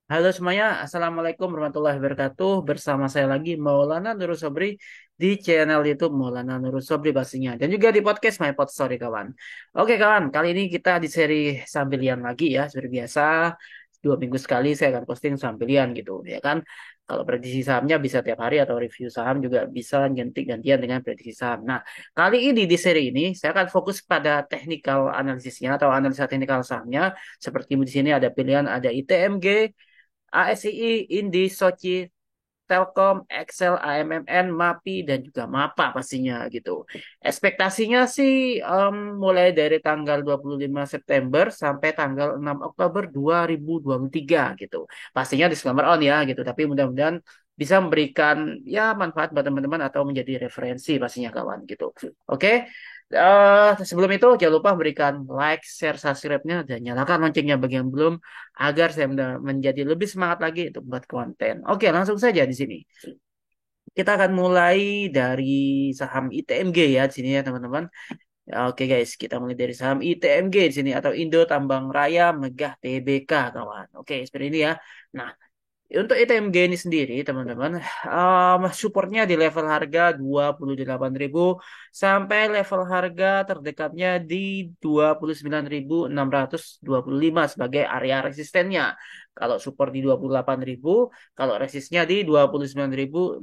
Halo semuanya, Assalamualaikum warahmatullahi wabarakatuh. Bersama saya lagi Maulana Nurul Sobri di channel YouTube Maulana Nurul Sobri pastinya. Dan juga di podcast My Pod Story kawan. Oke kawan, kali ini kita di seri Sambilian lagi ya. Seperti biasa, 2 minggu sekali saya akan posting Sambilian gitu ya kan. Kalau prediksi sahamnya bisa tiap hari atau review saham juga bisa ganti-gantian dengan prediksi saham. Nah, kali ini di seri ini saya akan fokus pada technical analisisnya atau analisa teknikal sahamnya. Seperti di sini ada pilihan ada ITMG, ASII, Indi, Soci, Telkom, Excel, AMMN, MAPI, dan juga MAPA pastinya gitu. Ekspektasinya sih mulai dari tanggal 25 September sampai tanggal 6 Oktober 2023 gitu. Pastinya disclaimer on ya gitu, tapi mudah-mudahan bisa memberikan ya manfaat buat teman-teman atau menjadi referensi pastinya kawan gitu. Oke. Sebelum itu jangan lupa berikan like, share, subscribe-nya dan nyalakan loncengnya bagi yang belum agar saya menjadi lebih semangat lagi untuk buat konten. Oke, langsung saja di sini. Kita akan mulai dari saham ITMG ya di sini ya teman-teman. Oke guys, kita mulai dari saham ITMG di sini atau Indo Tambang Raya Megah Tbk kawan. Oke, seperti ini ya. Nah, untuk ITMG ini sendiri, teman-teman, supportnya di level harga 28.000 sampai level harga terdekatnya di 29.625 sebagai area resistennya. Kalau support di 28.000, kalau resistnya di 29.600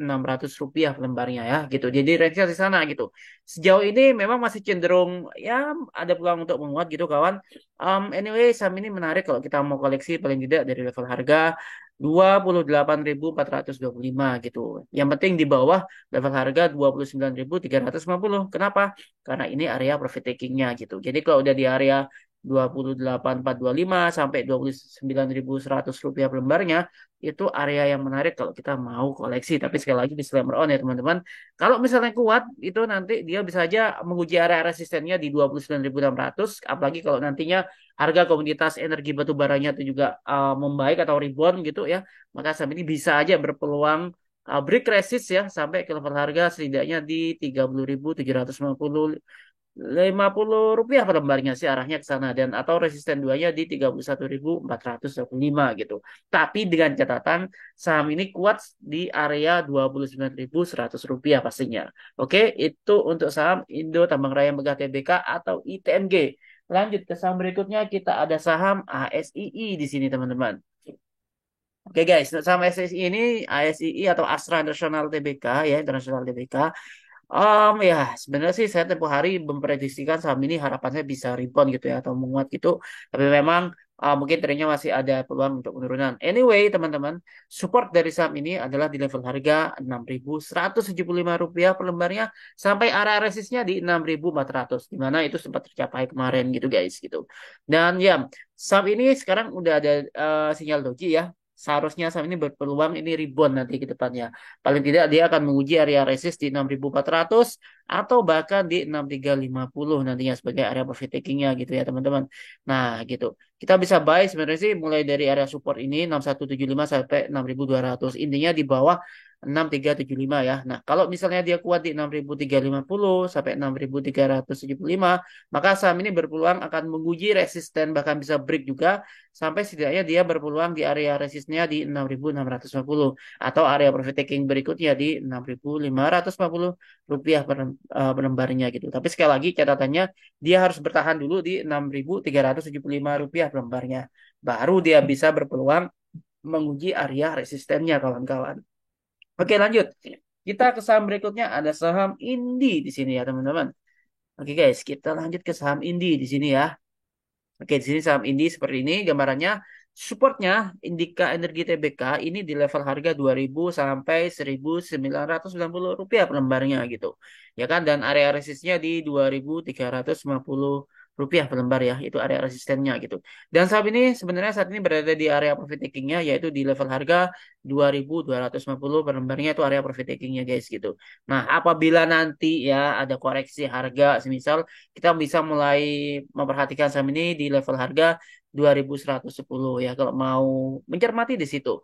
rupiah per lembarnya ya, gitu. Jadi range di sana gitu. Sejauh ini memang masih cenderung ya ada peluang untuk menguat gitu kawan. Anyway, saham ini menarik kalau kita mau koleksi paling tidak dari level harga 28.425 gitu. Yang penting di bawah level harga 29.350. Kenapa? Karena ini area profit takingnya gitu. Jadi kalau udah di area 28.425 sampai 29.100 rupiah per lembarnya, itu area yang menarik kalau kita mau koleksi. Tapi sekali lagi disclaimer on ya teman-teman. Kalau misalnya kuat, itu nanti dia bisa aja menguji area resistennya di 29.600. Apalagi kalau nantinya harga komoditas energi batu baranya itu juga membaik atau rebound gitu ya, maka saham ini bisa aja berpeluang break resist ya sampai ke level harga setidaknya di 30.750 rupiah per lembarnya sih arahnya ke sana dan atau resisten duanya di 31.425 gitu. Tapi dengan catatan saham ini kuat di area 29.100 rupiah pastinya. Oke, itu untuk saham Indo Tambang Raya Megah Tbk atau ITMG. Lanjut ke saham berikutnya kita ada saham ASII di sini teman-teman. Oke guys, untuk saham ASII ini ASII atau Astra International Tbk ya, International Tbk. Ya sebenarnya sih saya tempo hari memprediksikan saham ini harapannya bisa rebound gitu ya atau menguat gitu. Tapi memang mungkin trennya masih ada peluang untuk penurunan. Anyway, teman-teman, support dari saham ini adalah di level harga 6.175 rupiah per lembarnya sampai area resistnya di 6.400 di mana itu sempat tercapai kemarin gitu guys gitu. Dan ya, saham ini sekarang udah ada sinyal doji ya. Seharusnya saham ini berpeluang ini rebound nanti ke depannya. Paling tidak dia akan menguji area resist di 6.400 atau bahkan di 6.350 nantinya sebagai area profit takingnya gitu ya teman-teman. Nah gitu. Kita bisa buy sebenarnya sih mulai dari area support ini 6175 sampai 6.200. Intinya di bawah 6.375 ya. Nah kalau misalnya dia kuat di 6.350 sampai 6.375 maka saham ini berpeluang akan menguji resisten bahkan bisa break juga sampai setidaknya dia berpeluang di area resistnya di 6.650 atau area profit taking berikutnya di 6.550 rupiah per lembarnya gitu. Tapi sekali lagi catatannya dia harus bertahan dulu di 6.375 rupiah per lembarnya. Baru dia bisa berpeluang menguji area resistennya kawan-kawan. Oke lanjut. Kita ke saham berikutnya ada saham Indi di sini ya teman-teman. Oke guys, kita lanjut ke saham Indi di sini ya. Oke, di sini saham Indi seperti ini gambarannya. Supportnya Indika Energi Tbk ini di level harga 2.000 sampai 1.990 rupiah per lembarnya gitu. Ya kan dan area resistnya di 2.350 rupiah per lembar ya. Itu area resistennya gitu. Dan saham ini sebenarnya saat ini berada di area profit takingnya yaitu di level harga 2.250 per lembarnya itu area profit takingnya guys gitu. Nah, apabila nanti ya ada koreksi harga semisal kita bisa mulai memperhatikan saham ini di level harga 2.110 ya kalau mau mencermati di situ.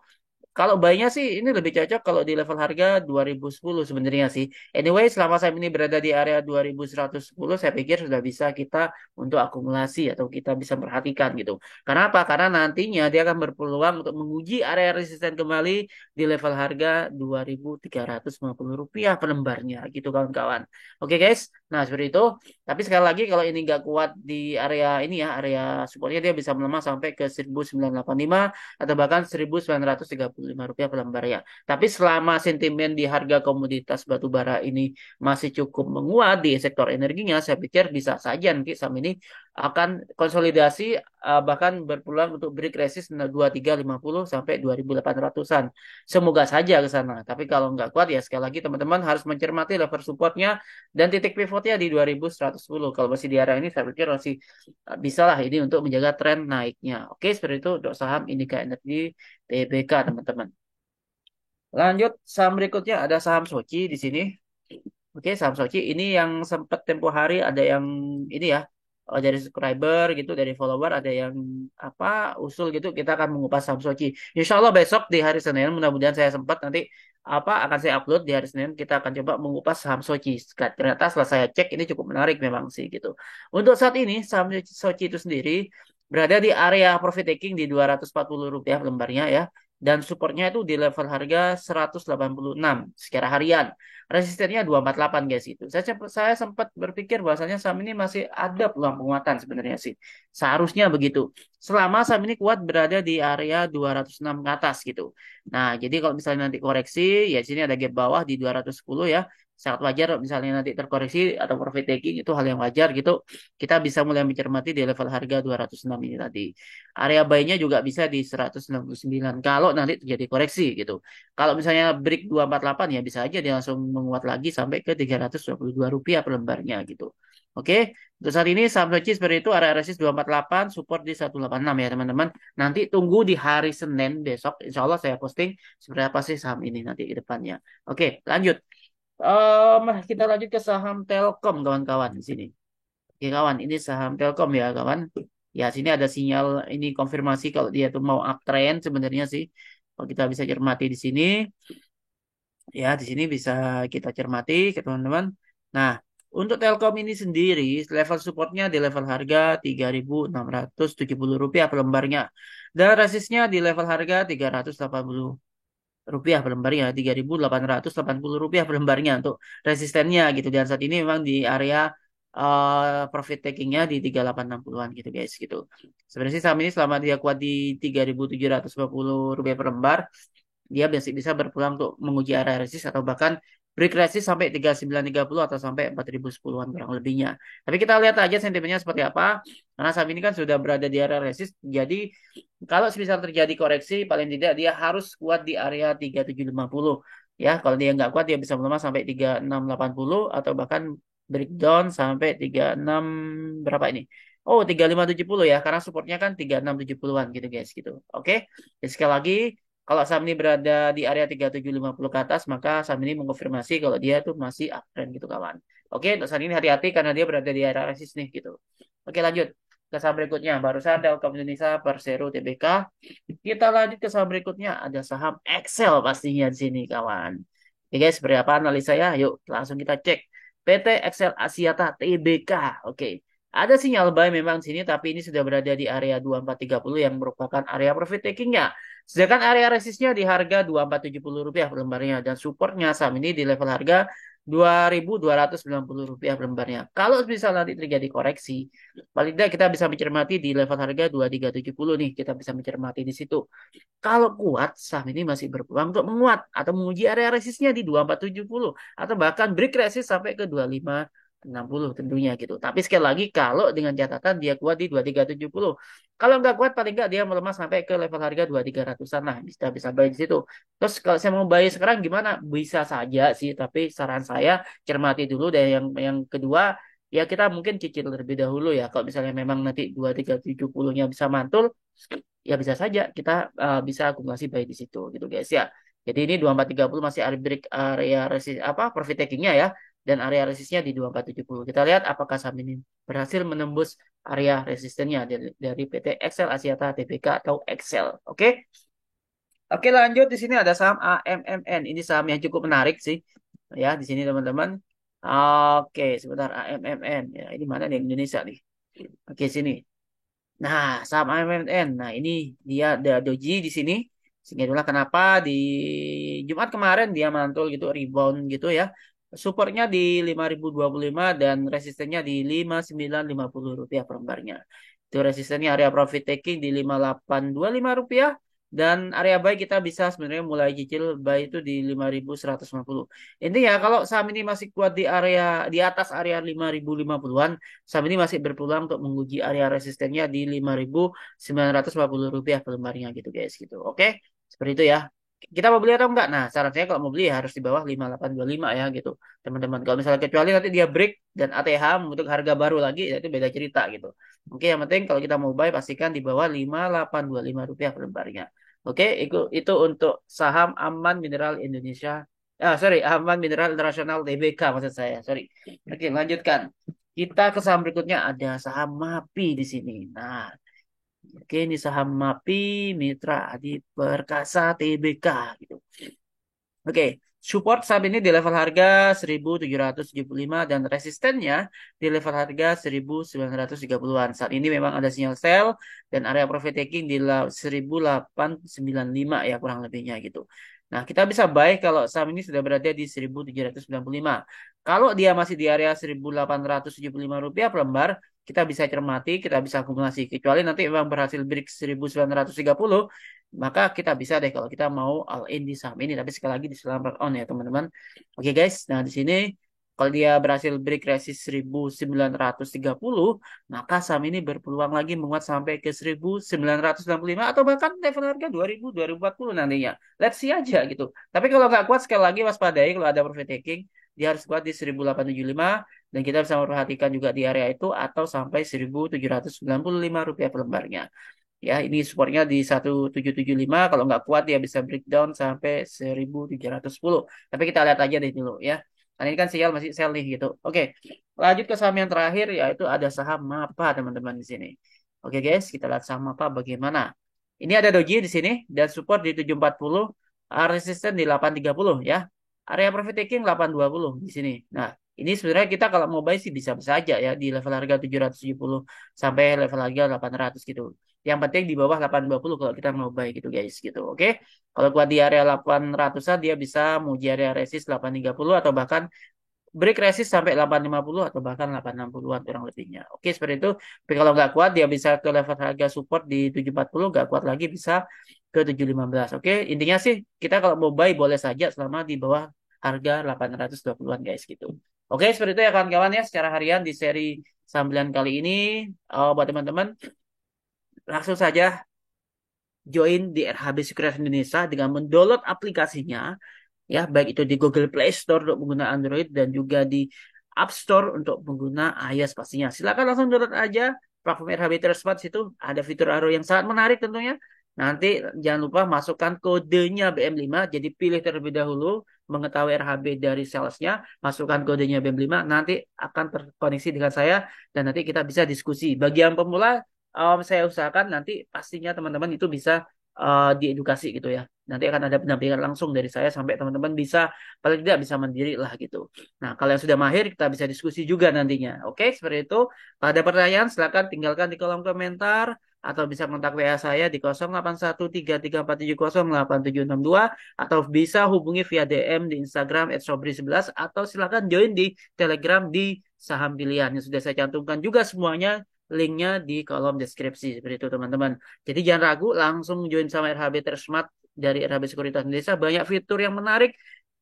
Kalau buy-nya sih ini lebih cocok kalau di level harga 2010 sebenarnya sih. Anyway, selama saya ini berada di area 2110, saya pikir sudah bisa kita untuk akumulasi atau kita bisa perhatikan gitu. Karena apa? Karena nantinya dia akan berpeluang untuk menguji area resisten kembali di level harga Rp2.350 per lembarnya gitu kawan-kawan. Oke guys, nah seperti itu. Tapi sekali lagi kalau ini nggak kuat di area ini ya, area supportnya dia bisa melemah sampai ke 1985 atau bahkan Rp1.935 per lembar ya. Tapi selama sentimen di harga komoditas batu bara ini masih cukup menguat di sektor energinya, saya pikir bisa saja nanti saham ini akan konsolidasi bahkan berpeluang untuk break resist 2350 sampai 2800-an. Semoga saja ke sana. Tapi kalau nggak kuat ya sekali lagi teman-teman harus mencermati level supportnya dan titik pivotnya di 2110. Kalau masih di area ini saya pikir masih bisa lah ini untuk menjaga tren naiknya. Oke, seperti itu untuk saham Indika Energi TBK teman-teman. Lanjut saham berikutnya ada saham Soci di sini. Oke, saham Soci ini yang sempat tempo hari ada yang ini ya dari subscriber gitu, dari follower ada yang apa usul gitu kita akan mengupas saham Soci. Insya Allah besok di hari Senin mudah-mudahan saya sempat nanti apa akan saya upload di hari Senin kita akan coba mengupas saham Soci. Ternyata setelah saya cek ini cukup menarik memang sih gitu. Untuk saat ini saham Soci itu sendiri berada di area profit taking di Rp240 per lembarnya ya. Dan supportnya itu di level harga 186 secara harian. Resistennya 248 guys itu. Saya sempat berpikir bahwasanya saham ini masih ada peluang penguatan sebenarnya sih. Seharusnya begitu. Selama saham ini kuat berada di area 206 ke atas gitu. Nah, jadi kalau misalnya nanti koreksi, ya sini ada gap bawah di 210 ya. Sangat wajar kalau misalnya nanti terkoreksi atau profit taking itu hal yang wajar gitu. Kita bisa mulai mencermati di level harga 206 ini tadi. Area buy-nya juga bisa di 169 kalau nanti terjadi koreksi gitu. Kalau misalnya break 248 ya bisa aja dia langsung menguat lagi sampai ke Rp322 per lembarnya gitu. Oke, untuk saat ini saham Soci seperti itu area resist 248, support di 186 ya teman-teman. Nanti tunggu di hari Senin besok, insya Allah saya posting seperti apa sih saham ini nanti ke depannya. Oke, lanjut. Kita lanjut ke saham Telkom kawan-kawan di sini. Oke kawan, ini saham Telkom ya kawan. Ya sini ada sinyal ini konfirmasi kalau dia tuh mau uptrend sebenarnya sih. Kalau kita bisa cermati di sini, ya di sini bisa kita cermati ke teman-teman. Nah, untuk Telkom ini sendiri level supportnya di level harga Rp3.670 per lembarnya. Dan resistnya di level harga Rp380 per lembarnya, Rp3.880 per lembarnya untuk resistennya gitu. Dan saat ini memang di area profit takingnya di 3860-an gitu guys gitu. Sebenarnya sih saham ini selama dia kuat di Rp3.750 per lembar, dia masih bisa berpeluang untuk menguji area resist atau bahkan break resist sampai 3930 atau sampai 4010-an kurang lebihnya. Tapi kita lihat aja sentimennya seperti apa. Karena saham ini kan sudah berada di area resist. Jadi kalau misal terjadi koreksi paling tidak dia harus kuat di area 3750. Ya, kalau dia nggak kuat dia bisa melemah sampai 3680 atau bahkan breakdown sampai 36 berapa ini? Oh, 3570 ya, karena supportnya kan 3670-an gitu guys gitu. Oke. Jadi sekali lagi kalau saham ini berada di area 3750 ke atas, maka saham ini mengkonfirmasi kalau dia tuh masih uptrend gitu kawan. Oke, untuk saat ini hati-hati karena dia berada di area resist nih gitu. Oke, lanjut ke saham berikutnya. Barusan Telkom Indonesia, Persero, TBK. Kita lanjut ke saham berikutnya. Ada saham Excel pastinya di sini kawan. Oke guys, seperti apa analisa ya? Yuk langsung kita cek. PT Excel Axiata TBK. Oke. Ada sinyal buy memang di sini, tapi ini sudah berada di area 2430 yang merupakan area profit takingnya. Sedangkan area resistnya di harga Rp2.470 per lembarnya dan supportnya saham ini di level harga Rp2.290 per lembarnya. Kalau misal nanti terjadi koreksi, paling tidak kita bisa mencermati di level harga 2370 nih, kita bisa mencermati di situ. Kalau kuat, saham ini masih berpeluang untuk menguat atau menguji area resistnya di 2470 atau bahkan break resist sampai ke 2560 tentunya gitu. Tapi sekali lagi kalau dengan catatan dia kuat di 2370. Kalau nggak kuat paling nggak dia melemah sampai ke level harga 2300-an lah. Bisa bisa buy di situ. Terus kalau saya mau buy sekarang gimana? Bisa saja sih, tapi saran saya cermati dulu dan yang kedua ya kita mungkin cicil terlebih dahulu ya. Kalau misalnya memang nanti 2370-nya bisa mantul, ya bisa saja kita bisa akumulasi baik di situ gitu guys ya. Jadi ini 2430 masih area break area resist apa profit takingnya ya dan area resistnya di 2470. Kita lihat apakah saham ini berhasil menembus area resistennya dari PT Excel Axiata Tbk atau Excel. Oke. Oke, lanjut di sini ada saham AMMN. Ini saham yang cukup menarik sih. Ya, di sini teman-teman. Oke, sebentar AMMN. Ya, ini mana nih Indonesia nih? Oke, sini. Nah, saham AMMN. Nah, ini dia ada doji di sini. Sehingga itulah kenapa di Jumat kemarin dia mantul gitu, rebound gitu ya. Supportnya di 5.025 dan resistennya di 5.950 rupiah per lembarnya. Itu resistennya area profit taking di 5.825 rupiah. Dan area buy kita bisa sebenarnya mulai cicil buy itu di 5.150. Intinya kalau saham ini masih kuat di area di atas area 5.050-an, saham ini masih berpeluang untuk menguji area resistennya di 5.950 rupiah per lembarnya gitu guys gitu. Oke, seperti itu ya. Kita mau beli atau enggak? Nah, saran saya kalau mau beli ya harus di bawah 5.825 ya gitu, teman-teman. Kalau misalnya kecuali nanti dia break dan ATH untuk harga baru lagi, ya itu beda cerita gitu. Oke, yang penting kalau kita mau buy pastikan di bawah 5.825 rupiah per lembarnya. Oke, itu untuk saham Aman Mineral Indonesia. Ah, sorry, Aman Mineral Internasional TBK maksud saya. Sorry. Oke, lanjutkan. Kita ke saham berikutnya ada saham MAPI di sini. Nah, oke ini saham MAPI Mitra Adi Perkasa TBK gitu. Oke, support saat ini di level harga 1.775 dan resistennya di level harga 1.930-an. Saat ini memang ada sinyal sell dan area profit taking di 1.895 ya kurang lebihnya gitu. Nah, kita bisa buy kalau saham ini sudah berada di 1.795. Kalau dia masih di area 1.875 rupiah per lembar, kita bisa cermati, kita bisa akumulasi. Kecuali nanti memang berhasil break 1.930, maka kita bisa deh kalau kita mau all in di saham ini. Tapi sekali lagi di selamat on ya teman-teman. Oke guys, nah di sini kalau dia berhasil break resist 1.930, maka saham ini berpeluang lagi menguat sampai ke 1.965 atau bahkan level harga 2.000, 2040 nantinya. Let's see aja gitu. Tapi kalau nggak kuat sekali lagi waspadai kalau ada profit taking, dia harus kuat di 1.875 dan kita bisa memperhatikan juga di area itu atau sampai 1.795 rupiah per lembarnya. Ya, ini supportnya di 1.775. Kalau nggak kuat dia bisa breakdown sampai 1.710. Tapi kita lihat aja deh dulu ya. Karena ini kan sinyal masih sell nih gitu. Oke, lanjut ke saham yang terakhir yaitu ada saham MAPA teman-teman di sini. Oke guys, kita lihat saham MAPA bagaimana. Ini ada doji di sini dan support di 740, resisten di 830 ya. Area profit taking 820 di sini. Nah, ini sebenarnya kita kalau mau buy sih bisa-bisa aja ya di level harga 770 sampai level harga 800 gitu. Yang penting di bawah 820 kalau kita mau buy gitu guys gitu. Oke. Kalau buat di area 800-an dia bisa muji area resist 830 atau bahkan break resist sampai 850 atau bahkan 860-an kurang lebihnya. Oke, seperti itu. Tapi kalau nggak kuat dia bisa ke level harga support di 740, nggak kuat lagi bisa ke 715. Oke, intinya sih kita kalau mau buy boleh saja selama di bawah harga 820-an guys gitu. Oke, seperti itu ya kawan-kawan ya secara harian di seri sambilan kali ini. Buat teman-teman langsung saja join di RHB Securities Indonesia dengan mendownload aplikasinya ya baik itu di Google Play Store untuk pengguna Android dan juga di App Store untuk pengguna iOS pastinya. Silakan langsung download aja platform RHB Tersmart situ ada fitur Aro yang sangat menarik tentunya. Nanti jangan lupa masukkan kodenya BM5 jadi pilih terlebih dahulu mengetahui RHB dari salesnya, masukkan kodenya BM5 nanti akan terkoneksi dengan saya dan nanti kita bisa diskusi. Bagi yang pemula saya usahakan nanti pastinya teman-teman itu bisa diedukasi gitu ya. Nanti akan ada pendampingan langsung dari saya sampai teman-teman bisa paling tidak bisa mandiri lah gitu. Nah, kalau yang sudah mahir kita bisa diskusi juga nantinya. Oke, seperti itu. Kalau ada pertanyaan silakan tinggalkan di kolom komentar atau bisa kontak WA saya di 081334708762 atau bisa hubungi via DM di Instagram @sobri11 atau silakan join di Telegram di saham pilihan yang sudah saya cantumkan juga semuanya linknya di kolom deskripsi seperti itu teman-teman. Jadi jangan ragu langsung join sama RHB Tersmart dari RHB Sekuritas Indonesia. Banyak fitur yang menarik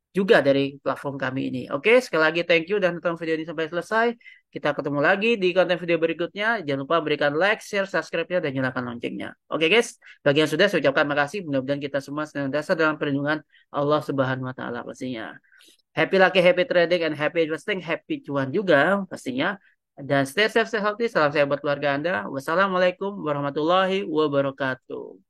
juga dari platform kami ini. Oke, sekali lagi thank you dan tonton video ini sampai selesai. Kita ketemu lagi di konten video berikutnya. Jangan lupa berikan like, share, subscribe-nya, dan nyalakan loncengnya. Oke guys, bagi yang sudah saya ucapkan makasih. Mudah-mudahan kita semua senantiasa dalam perlindungan Allah Subhanahu Wa Taala pastinya. Happy lucky, happy trading, and happy investing, happy cuan juga pastinya. Dan stay safe, stay healthy. Salam sehat buat keluarga Anda. Wassalamualaikum warahmatullahi wabarakatuh.